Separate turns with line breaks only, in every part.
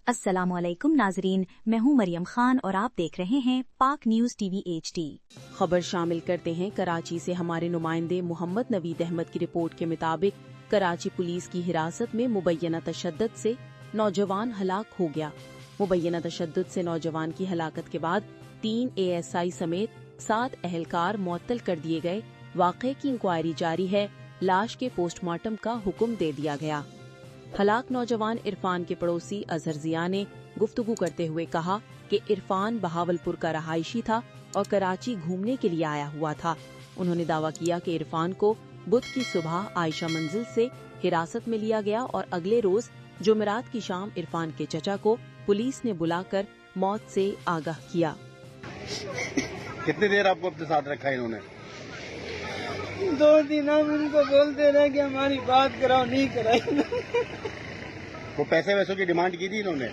अस्सलाम वालेकुम नाजरीन, मैं हूं मरियम खान और आप देख रहे हैं पाक न्यूज टीवी HD।
खबर शामिल करते हैं कराची से हमारे नुमाइंदे मोहम्मद नवीद अहमद की रिपोर्ट के मुताबिक कराची पुलिस की हिरासत में मुबैना तशद्दुद से नौजवान हलाक हो गया। मुबैना तशद्दुद से नौजवान की हलाकत के बाद 3 ASI समेत 7 अहलकार मुअत्तल कर दिए गए। वाक़े की इंक्वायरी जारी है। लाश के पोस्टमार्टम का हुक्म दे दिया गया। हलाक नौजवान इरफान के पड़ोसी अजहर जिया ने गुफ्तगू करते हुए कहा कि इरफान बहावलपुर का रहायशी था और कराची घूमने के लिए आया हुआ था। उन्होंने दावा किया कि इरफान को बुध की सुबह आयशा मंजिल से हिरासत में लिया गया और अगले रोज जुमेरात की शाम इरफान के चचा को पुलिस ने बुलाकर मौत से आगाह किया।
कितनी देर आपको अपने साथ रखा इन्होंने?
2 दिन हम उनको बोलते रहे कि हमारी बात कराओ, नहीं कराई।
वो पैसे वैसों की डिमांड की थी इन्होंने?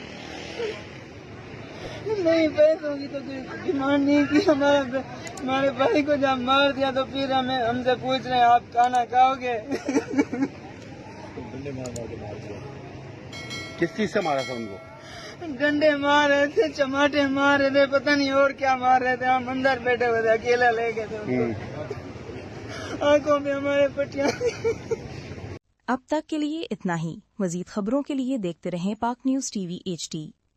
नहीं, पैसों की तो कोई डिमांड नहीं की। हमारे भाई को जब मार दिया तो फिर हमसे पूछ रहे हैं आप खाना खाओगे।
किस चीज से मारा था उनको?
डंडे मार रहे थे, चमाटे मार रहे थे, पता नहीं और क्या मार रहे थे। हम अंदर बैठे हुए थे, अकेला ले गए थे उनको। आंखों में हमारे पट्टियां।
अब तक के लिए इतना ही। मजीद खबरों के लिए देखते रहें पाक न्यूज टीवी HD।